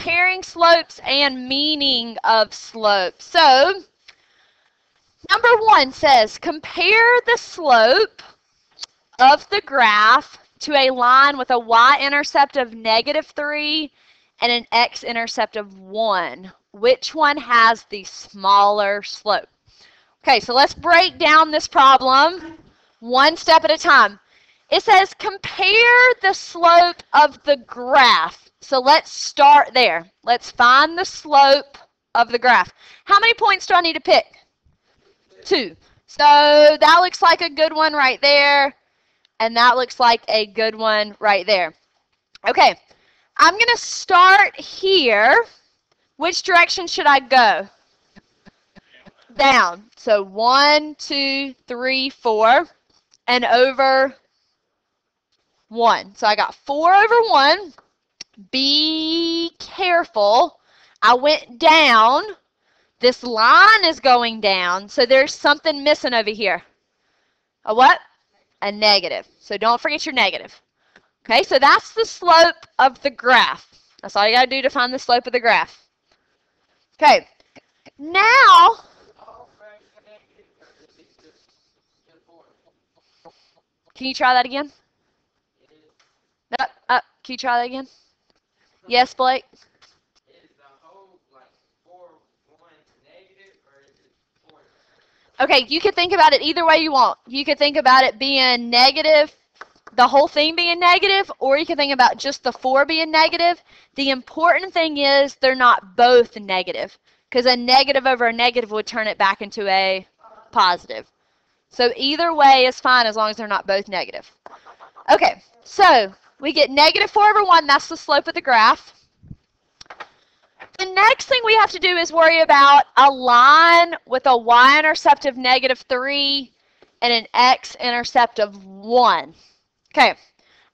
comparing slopes and meaning of slopes. So, number 1 says, compare the slope of the graph to a line with a y-intercept of -3 and an x-intercept of 1. Which one has the smaller slope? Okay, so let's break down this problem one step at a time. It says compare the slope of the graph. So let's start there. Let's find the slope of the graph. How many points do I need to pick? 2. So that looks like a good one right there. And that looks like a good one right there. Okay, I'm going to start here. Which direction should I go? Down. So 1, 2, 3, 4, and over 1. So I got 4 over 1. Be careful. I went down. This line is going down, so there's something missing over here. A what? A negative. So don't forget your negative. Okay, so that's the slope of the graph. That's all you got to do to find the slope of the graph. Okay, now, can you try that again? Up. Can you try that again? Yes, Blake? Is the whole, like, 4, 1 negative, or is it 4? Okay, you could think about it either way you want. You could think about it being negative, the whole thing being negative, or you could think about just the 4 being negative. The important thing is they're not both negative, because a negative over a negative would turn it back into a positive. So either way is fine as long as they're not both negative. Okay, so we get -4 over 1. That's the slope of the graph. The next thing we have to do is worry about a line with a y-intercept of -3 and an x-intercept of 1. Okay,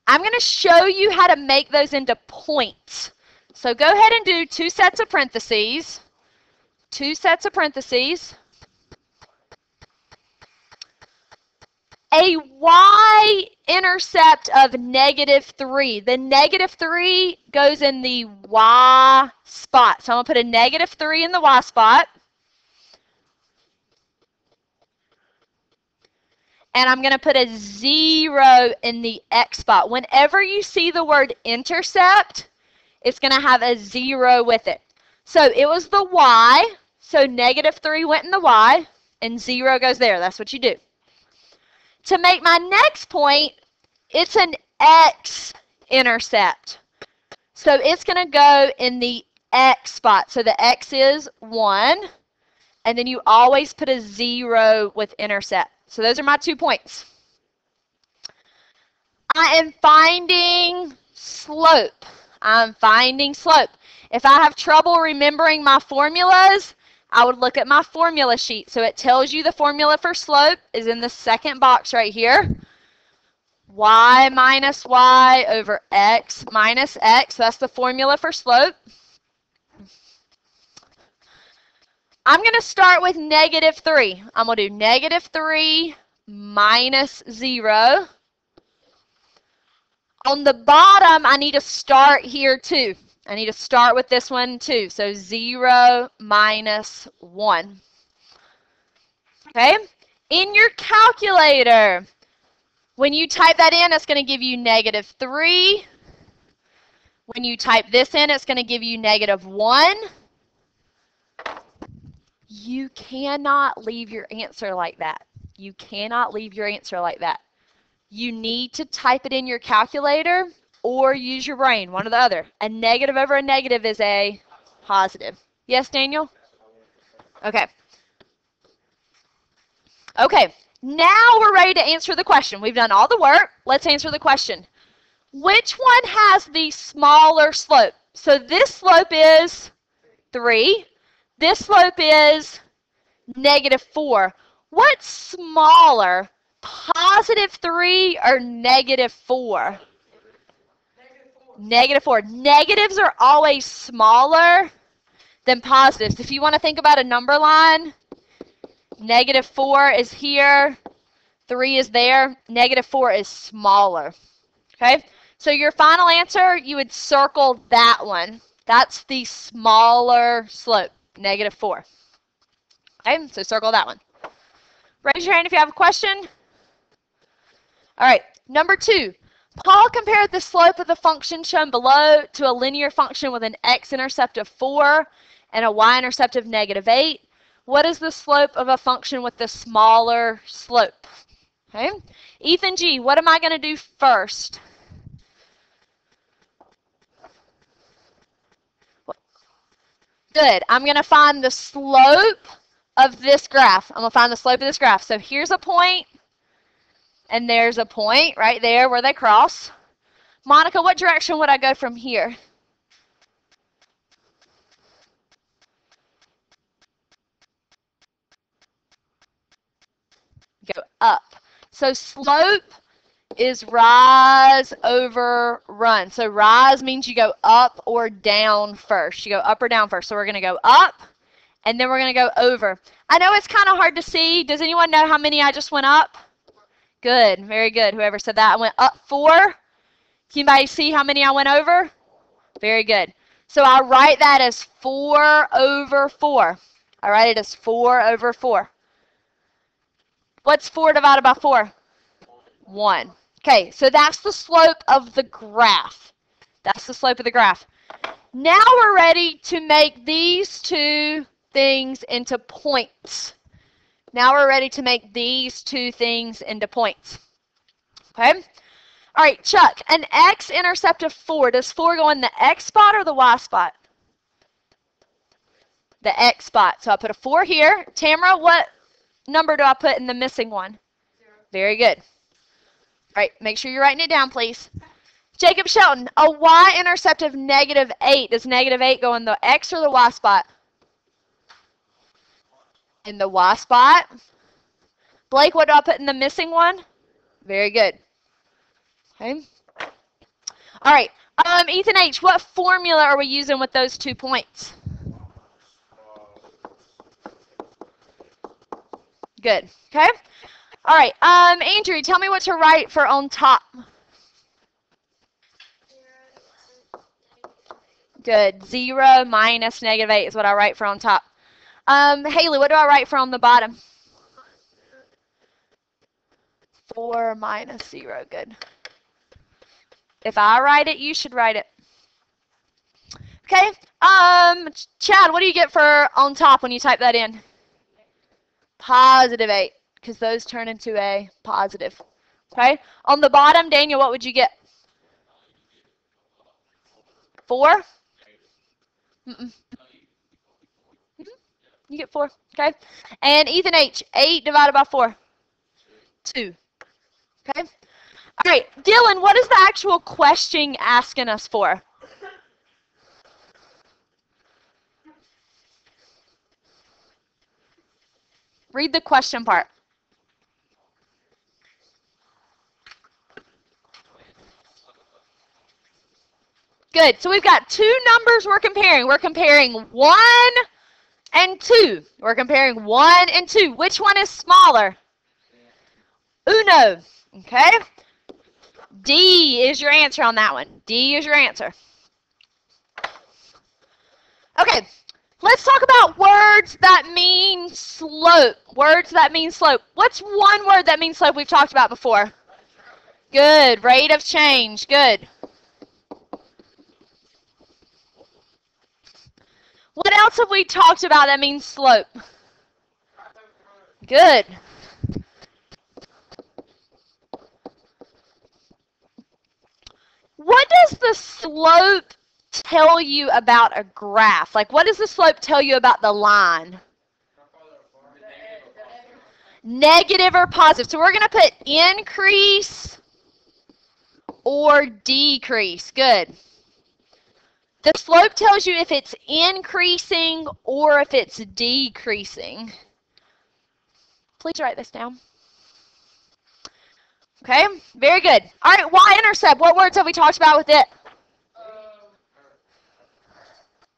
I'm going to show you how to make those into points. So go ahead and do 2 sets of parentheses. 2 sets of parentheses. A y-intercept of -3. The -3 goes in the y spot. So I'm going to put a -3 in the y spot. And I'm going to put a 0 in the x spot. Whenever you see the word intercept, it's going to have a 0 with it. So it was the y. So -3 went in the y, and 0 goes there. That's what you do. To make my next point, it's an x-intercept. So it's going to go in the x spot. So the x is 1, and then you always put a 0 with intercept. So those are my 2 points. I am finding slope. I'm finding slope. If I have trouble remembering my formulas, I would look at my formula sheet. So it tells you the formula for slope is in the second box right here. Y minus y over x minus x. That's the formula for slope. I'm going to start with -3. I'm going to do -3 minus 0. On the bottom, I need to start here too. I need to start with this one too. So 0 minus 1. Okay? In your calculator, when you type that in, it's going to give you -3. When you type this in, it's going to give you -1. You cannot leave your answer like that. You cannot leave your answer like that. You need to type it in your calculator or use your brain, one or the other. A negative over a negative is a positive. Yes, Daniel? Okay. Okay, now we're ready to answer the question. We've done all the work. Let's answer the question. Which one has the smaller slope? So this slope is 3. This slope is -4. What's smaller, +3 or -4? -4. Negatives are always smaller than positives. If you want to think about a number line, -4 is here, 3 is there, -4 is smaller. Okay? So your final answer, you would circle that one. That's the smaller slope, -4. Okay, so circle that one. Raise your hand if you have a question. All right, number 2. Paul compared the slope of the function shown below to a linear function with an x-intercept of 4 and a y-intercept of -8. What is the slope of a function with the smaller slope? Okay, Ethan G., what am I going to do first? Good. I'm going to find the slope of this graph. I'm going to find the slope of this graph. So here's a point, and there's a point right there where they cross. Monica, what direction would I go from here? Go up. So slope is rise over run. So rise means you go up or down first. You go up or down first. So we're going to go up, and then we're going to go over. I know it's kind of hard to see. Does anyone know how many I just went up? Good. Very good. Whoever said that. I went up 4. Can anybody see how many I went over? Very good. So I write that as 4 over 4. I write it as 4 over 4. What's 4 divided by 4? 1. Okay, so that's the slope of the graph. That's the slope of the graph. Now we're ready to make these two things into points. Now we're ready to make these two things into points. Okay? All right, Chuck, an x-intercept of 4. Does 4 go in the x spot or the y spot? The x spot. So I put a 4 here. Tamara, what number do I put in the missing one? 0. Very good. All right, make sure you're writing it down, please. Jacob Shelton, a y-intercept of -8. Does -8 go in the x or the y spot? In the y spot. Blake, what do I put in the missing one? Very good. Okay. All right. Ethan H., what formula are we using with those 2 points? Good. Okay. All right. Andrew, tell me what to write for on top. Good. 0 minus -8 is what I write for on top. Haley, what do I write for on the bottom? 4 minus 0. Good. If I write it, you should write it. Okay. Chad, what do you get for on top when you type that in? +8, because those turn into a positive. Okay. On the bottom, Daniel, what would you get? 4? Mm-mm. You get 4. Okay. And Ethan H., 8 divided by 4? 2. Okay. All right. Dylan, what is the actual question asking us for? Read the question part. Good. So we've got 2 numbers we're comparing. We're comparing 1 and 2. We're comparing 1 and 2. Which one is smaller? Uno. Okay. D is your answer on that one. D is your answer. Okay. Let's talk about words that mean slope. Words that mean slope. What's one word that means slope we've talked about before? Good. Rate of change. Good. What else have we talked about that means slope? Good. What does the slope tell you about a graph? Like, what does the slope tell you about the line? Negative or positive. So we're going to put increase or decrease. Good. The slope tells you if it's increasing or if it's decreasing. Please write this down. Okay, very good. All right, y-intercept. What words have we talked about with it?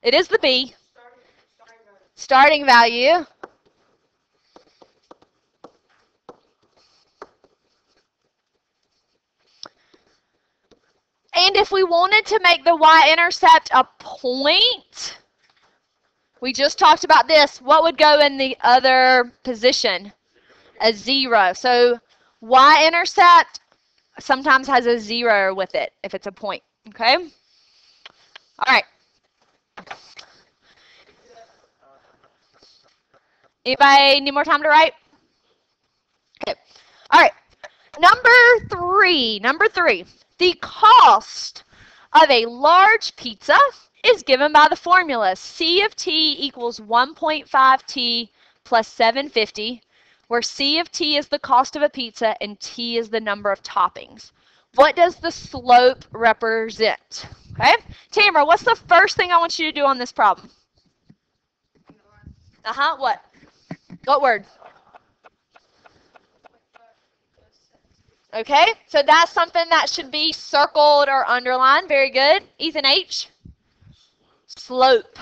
It is the B. Starting value. And if we we wanted to make the y-intercept a point, we just talked about this, what would go in the other position? A 0. So y-intercept sometimes has a 0 with it if it's a point. Okay? All right. Anybody need more time to write? Okay. All right. Number three. The cost of a large pizza is given by the formula C of t equals 1.5t plus 750, where C of t is the cost of a pizza and t is the number of toppings. What does the slope represent? Okay? Tamara, what's the first thing I want you to do on this problem? What? What word? Okay, so that's something that should be circled or underlined. Very good. Ethan H. Slope.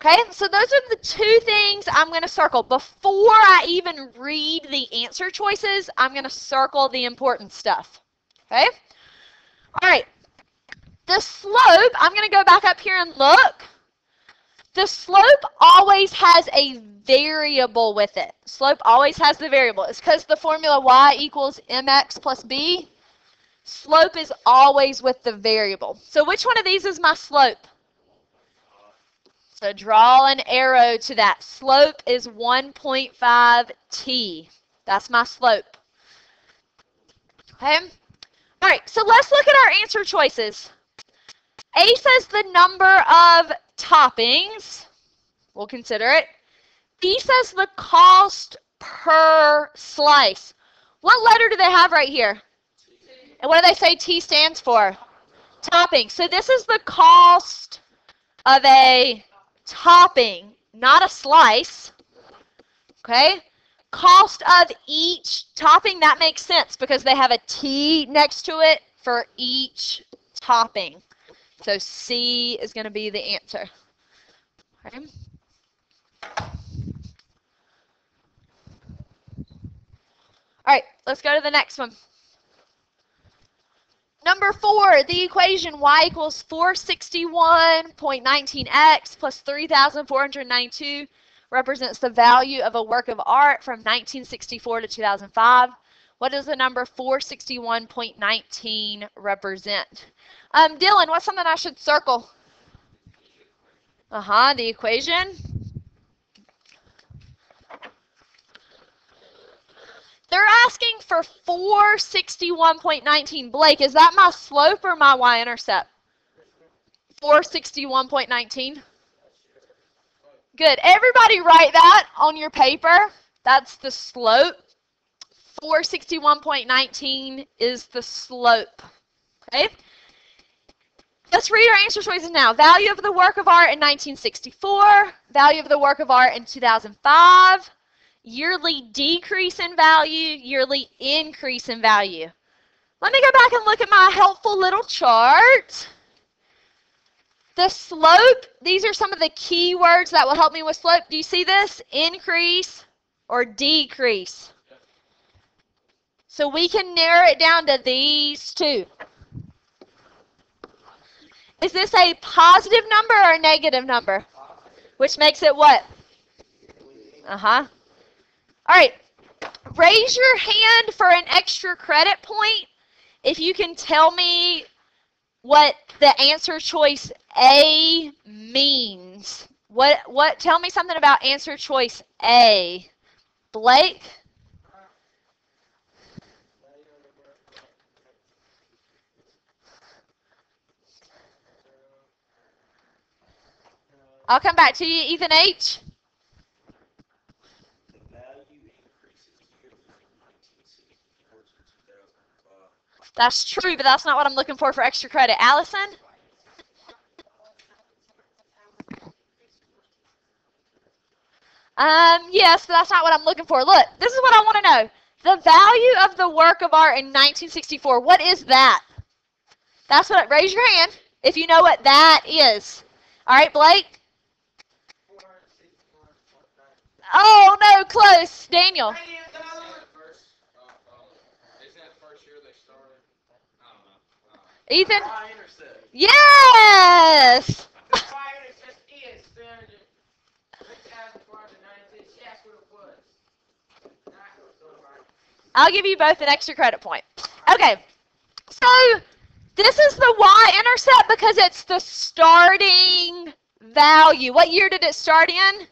Okay, so those are the two things I'm going to circle. Before I even read the answer choices, I'm going to circle the important stuff. Okay? All right. The slope, I'm going to go back up here and look. The slope always has a variable with it. Slope always has the variable. It's because the formula y equals mx plus b. Slope is always with the variable. So which one of these is my slope? So draw an arrow to that. Slope is 1.5t. That's my slope. Okay? All right, so let's look at our answer choices. A says the number of toppings. We'll consider it. B says the cost per slice. What letter do they have right here? And what do they say T stands for? Topping. So this is the cost of a topping, not a slice. Okay? Cost of each topping, that makes sense because they have a T next to it for each topping. So C is going to be the answer. Okay? All right, let's go to the next one. Number 4, the equation y equals 461.19x plus 3,492 represents the value of a work of art from 1964 to 2005. What does the number 461.19 represent? Dylan, what's something I should circle? The equation. They're asking for 461.19. Blake, is that my slope or my y-intercept? 461.19. Good. Everybody write that on your paper. That's the slope. 461.19 is the slope. Okay? Let's read our answer choices now. Value of the work of art in 1964. Value of the work of art in 2005. Yearly decrease in value. Yearly increase in value. Let me go back and look at my helpful little chart. The slope, these are some of the key words that will help me with slope. Do you see this? Increase or decrease. So we can narrow it down to these two. Is this a positive number or a negative number? Which makes it what? All right. Raise your hand for an extra credit point if you can tell me what the answer choice A means. Tell me something about answer choice A. Blake? I'll come back to you, Ethan H. That's true, but that's not what I'm looking for extra credit. Allison? Yes, but that's not what I'm looking for. Look, this is what I want to know. The value of the work of art in 1964, what is that? That's what, raise your hand if you know what that is. All right, Blake? Oh, no, close. Daniel? Ethan? Y-intercept. Yes! The y-intercept is 3,496. Yes, what it was. Not so hard. I'll give you both an extra credit point. Okay, so this is the y-intercept because it's the starting value. What year did it start in?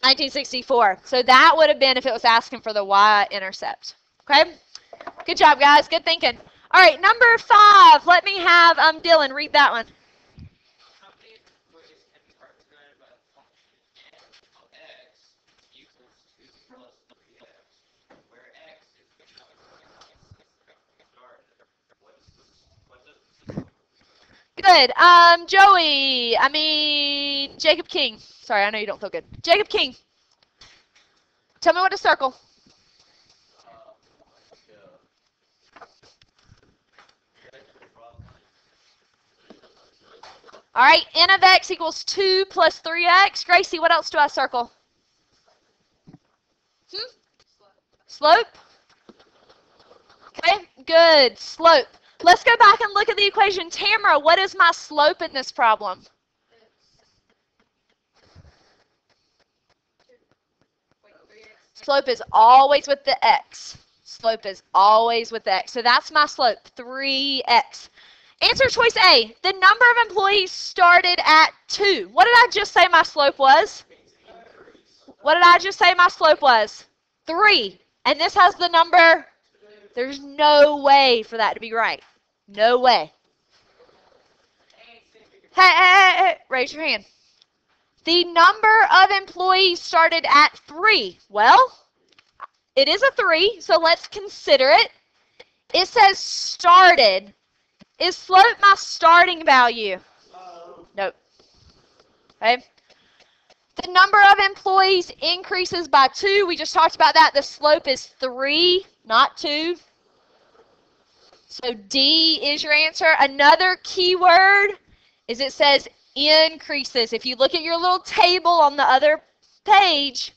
1964. So that would have been if it was asking for the y-intercept. Okay? Good job, guys. Good thinking. All right, number 5. Let me have Dylan read that one. How many employees can be represented by the function f of x equals 2 plus 3x, where x is the number of employees started? What does the slope? Good. Jacob King. Sorry, I know you don't feel good. Jacob King. Tell me what to circle. All right, n of x equals 2 plus 3x. Gracie, what else do I circle? Slope? Okay, good. Slope. Let's go back and look at the equation. Tamara, what is my slope in this problem? Slope is always with the x. Slope is always with the x. So that's my slope, 3x. Answer choice A. The number of employees started at 2. What did I just say my slope was? What did I just say my slope was? 3. And this has the number? There's no way for that to be right. No way. Hey, raise your hand. The number of employees started at 3. Well, it is a 3, so let's consider it. It says started. Is slope my starting value? Nope. Okay. The number of employees increases by 2. We just talked about that. The slope is 3, not 2. So D is your answer. Another keyword is it says increases. If you look at your little table on the other page,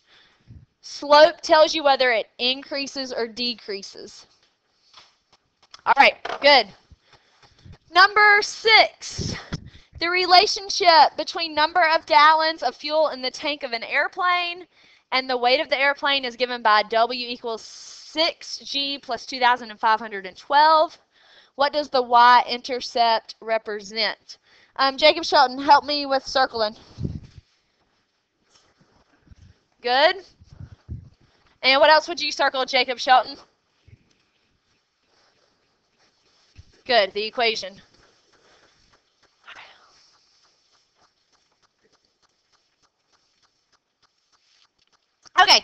slope tells you whether it increases or decreases. All right, good. Number 6. The relationship between number of gallons of fuel in the tank of an airplane and the weight of the airplane is given by W equals 6G plus 2,512. What does the y-intercept represent? Jacob Shelton, help me with circling. Good. And what else would you circle, Jacob Shelton? Good, the equation. Okay.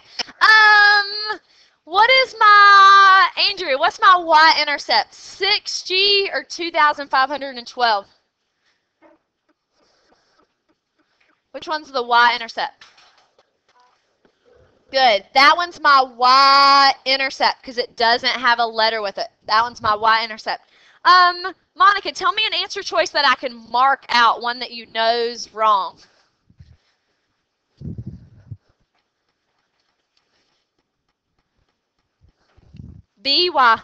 What is my, Andrew, what's my y-intercept? 6G or 2,512? Which one's the y-intercept? Good. That one's my y-intercept because it doesn't have a letter with it. That one's my y-intercept. Monica, tell me an answer choice that I can mark out, one that you know's wrong. B, Y.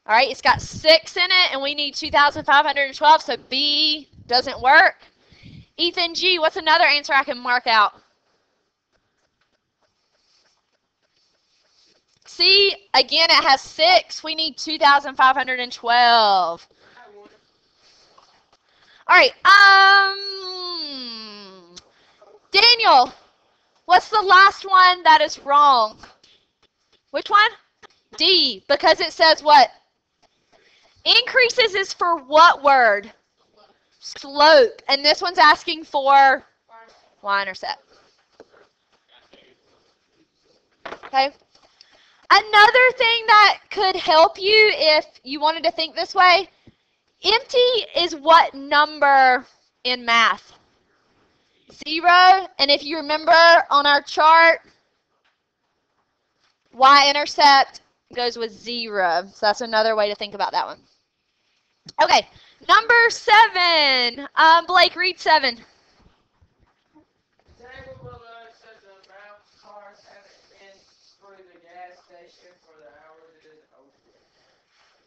All right, it's got 6 in it, and we need 2,512, so B doesn't work. Ethan G, what's another answer I can mark out? C, again, it has 6. We need 2,512. All right, Daniel, what's the last one that is wrong? Which one? D, because it says what? Increases is for what word? Slope. And this one's asking for y-intercept. Okay. Another thing that could help you if you wanted to think this way, empty is what number in math? 0. And if you remember on our chart, y-intercept goes with 0. So that's another way to think about that one. Okay, number 7. Blake, read 7. Table below says the amount cars have been through the gas station for the hour it is open.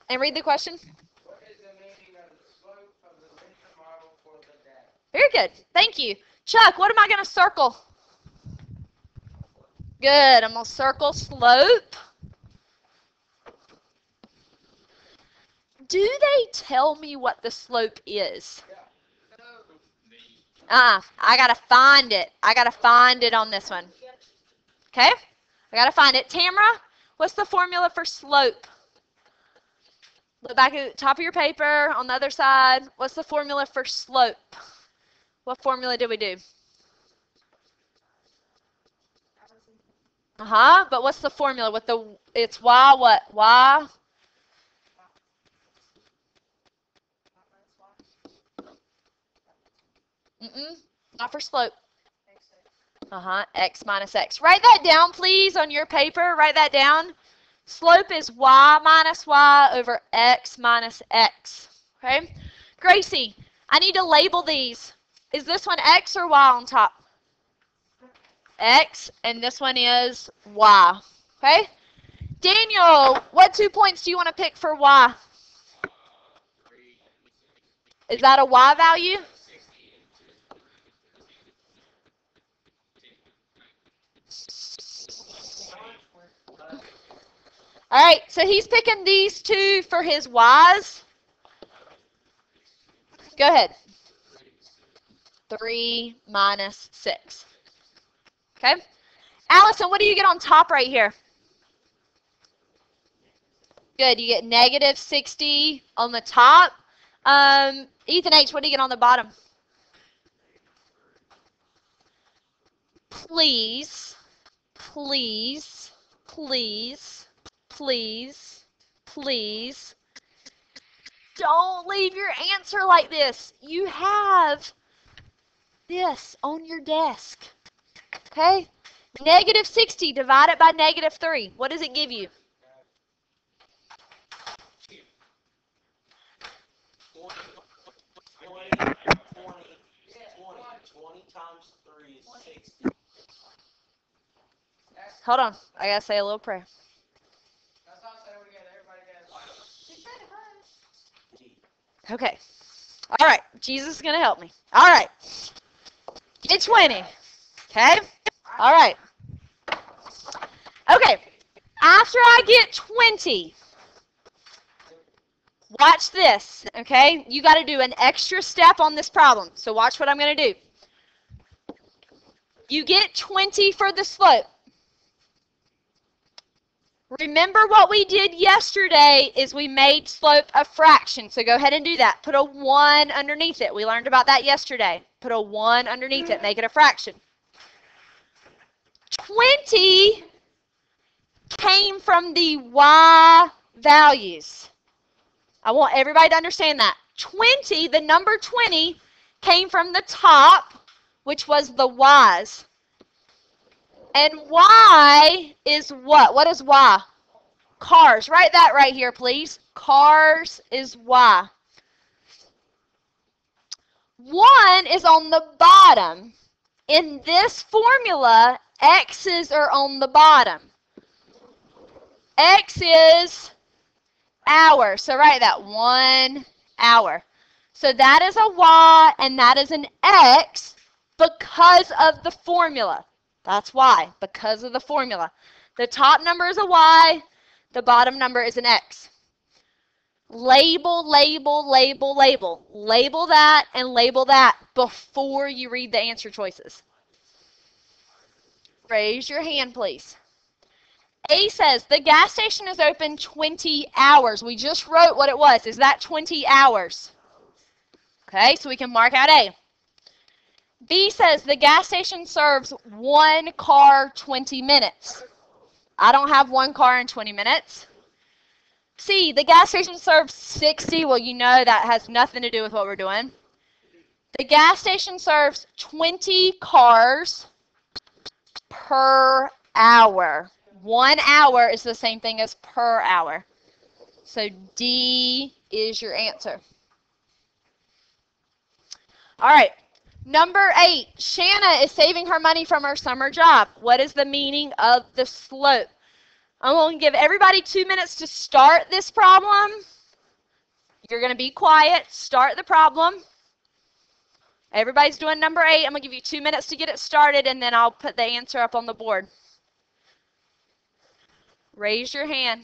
And read the question. What is the meaning of the slope of the linear model for the data? Very good. Thank you. Chuck, what am I going to circle? Good. I'm going to circle slope. Do they tell me what the slope is? I got to find it. I got to find it on this one. Okay? I got to find it. Tamara, what's the formula for slope? Look back at the top of your paper on the other side. What's the formula for slope? What formula did we do? But what's the formula with the, it's y what? Y? Not for slope. X minus x. Write that down, please, on your paper. Write that down. Slope is y minus y over x minus x. Okay? Gracie, I need to label these. Is this one x or y on top? X, and this one is y. Okay? Daniel, what 2 points do you want to pick for y? Is that a y value? All right, so he's picking these two for his y's. Go ahead. 3 minus 6. Okay? Allison, what do you get on top right here? Good, you get negative 60 on the top. Ethan H., what do you get on the bottom? Please, please, please, please, please, don't leave your answer like this. You have this on your desk. Okay? Negative 60 divided by negative 3. What does it give you? 20 times 3 is 60. Hold on. I got to say a little prayer. That's not saying we get everybody gets. Okay. All right. Jesus is going to help me. All right. Get 20. Okay? All right. Okay. After I get 20, watch this, okay? You got to do an extra step on this problem. So watch what I'm going to do. You get 20 for the slope. Remember what we did yesterday is we made slope a fraction. So go ahead and do that. Put a 1 underneath it. We learned about that yesterday. Put a 1 underneath it. Make it a fraction. 20 came from the y values. I want everybody to understand that. 20, the number 20, came from the top, which was the y's. And y is what? What is y? Cars. Write that right here, please. Cars is y. 1 is on the bottom. In this formula, x's are on the bottom. X is hour. So write that, 1 hour. So that is a y and that is an x because of the formula. That's why, because of the formula. The top number is a y, the bottom number is an x. Label, label, label, label. Label that and label that before you read the answer choices. Raise your hand, please. A says, the gas station is open 20 hours. We just wrote what it was. Is that 20 hours? Okay, so we can mark out A. B says, the gas station serves 1 car 20 minutes. I don't have 1 car in 20 minutes. C, the gas station serves 60. Well, you know that has nothing to do with what we're doing. The gas station serves 20 cars per hour. 1 hour is the same thing as per hour. So D is your answer. All right. Number 8, Shanna is saving her money from her summer job. What is the meaning of the slope? I'm going to give everybody 2 minutes to start this problem. You're going to be quiet, start the problem. Everybody's doing number 8. I'm going to give you 2 minutes to get it started, and then I'll put the answer up on the board. Raise your hand.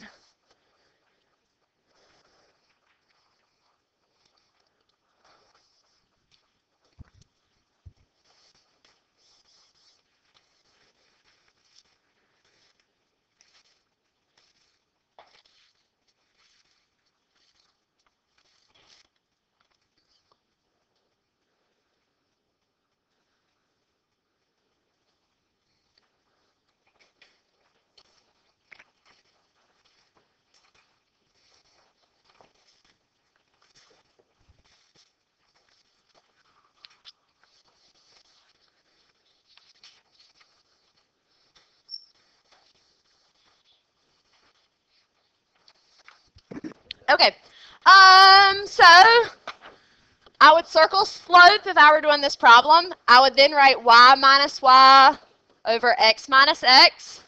Okay, so I would circle slope if I were doing this problem. I would then write y minus y over x minus x.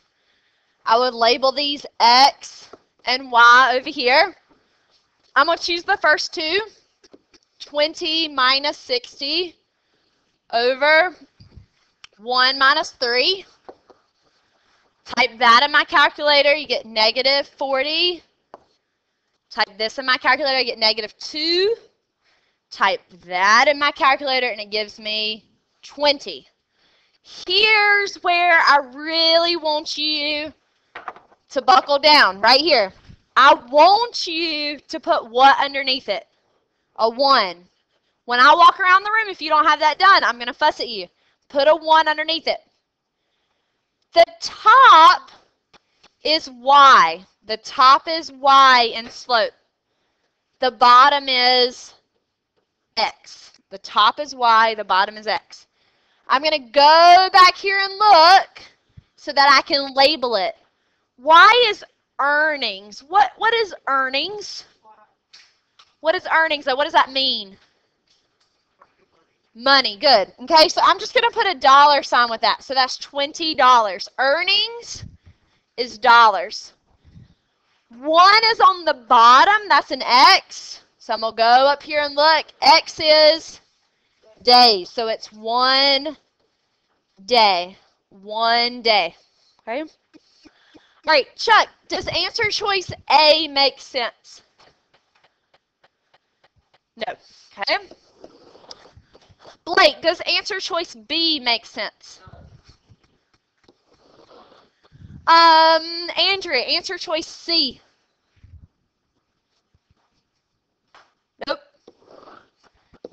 I would label these x and y over here. I'm going to choose the first two, 20 minus 60 over 1 minus 3. Type that in my calculator, you get negative 40. Type this in my calculator, I get negative 2. Type that in my calculator, and it gives me 20. Here's where I really want you to buckle down, right here. I want you to put what underneath it? A 1. When I walk around the room, if you don't have that done, I'm going to fuss at you. Put a 1 underneath it. The top is y. The top is y in slope. The bottom is x. The top is y, the bottom is x. I'm going to go back here and look so that I can label it. Y is earnings. What is earnings? What is earnings? What does that mean? Money. Good. Okay, so I'm just going to put a dollar sign with that. So that's $20. Earnings is dollars. 1 is on the bottom. That's an X. So I'm going to go up here and look. X is days. So it's 1 day. 1 day. Okay. All right, Chuck, does answer choice A make sense? No. Okay. Blake, does answer choice B make sense? Andrea, answer choice C. Nope.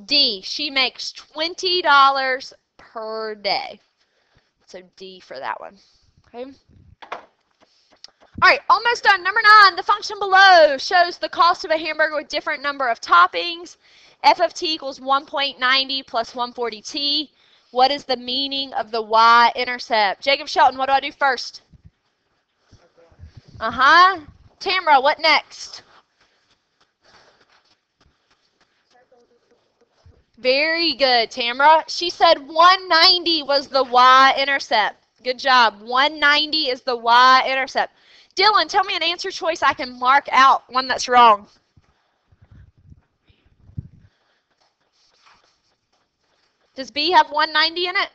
D, she makes $20 per day. So D for that one. Okay. All right, almost done. Number 9, the function below shows the cost of a hamburger with different number of toppings. F of t equals 1.90 plus 140t. What is the meaning of the y-intercept? Jacob Shelton, what do I do first? Tamara, what next? Very good, Tamara. She said 190 was the y-intercept. Good job. 190 is the y-intercept. Dylan, tell me an answer choice I can mark out one that's wrong. Does B have 190 in it?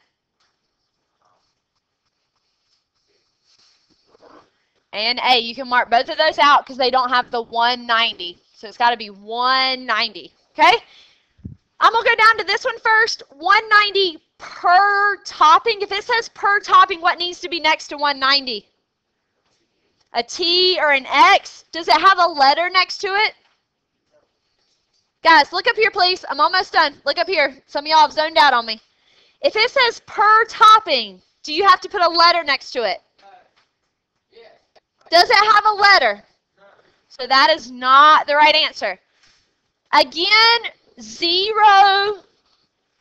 And A, you can mark both of those out because they don't have the 190. So it's got to be 190. Okay? I'm going to go down to this one first. 190 per topping. If it says per topping, what needs to be next to 190? A T or an X? Does it have a letter next to it? Guys, look up here, please. I'm almost done. Look up here. Some of y'all have zoned out on me. If it says per topping, do you have to put a letter next to it? Does it have a letter? So that is not the right answer. Again, 0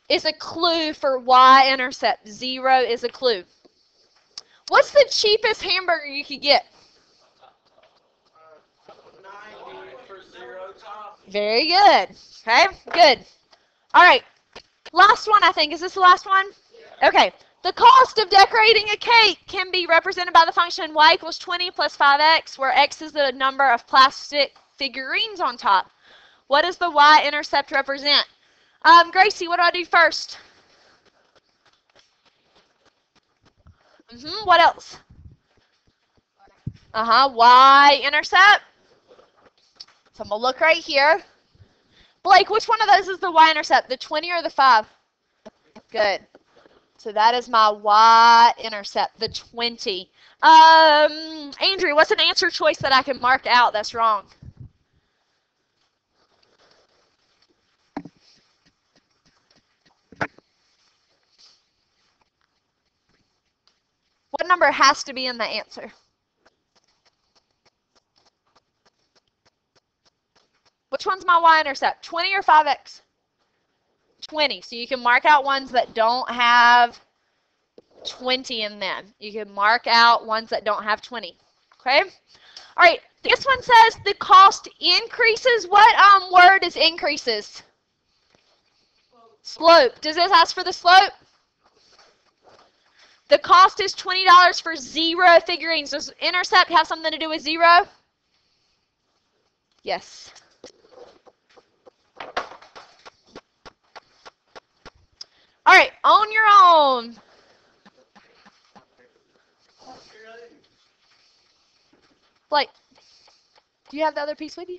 is a clue for y-intercept. 0 is a clue. What's the cheapest hamburger you could get? 90 for 0 top. Very good. Okay, good. All right, last one, I think. Is this the last one? Yeah. Okay. The cost of decorating a cake can be represented by the function y equals 20 plus 5x, where x is the number of plastic figurines on top. What does the y-intercept represent? Gracie, what do I do first? What else? Y-intercept. So I'm going to look right here. Blake, which one of those is the y-intercept? The 20 or the 5? Good. So that is my y-intercept, the 20. Andrew, what's an answer choice that I can mark out that's wrong? What number has to be in the answer? Which one's my y-intercept, 20 or 5x? 20. So you can mark out ones that don't have 20 in them. You can mark out ones that don't have 20. Okay? All right. This one says the cost increases. What word is increases? Slope. Does this ask for the slope? The cost is $20 for 0 figurines. Does intercept have something to do with 0? Yes. All right, on your own. Blake, do you have the other piece with you?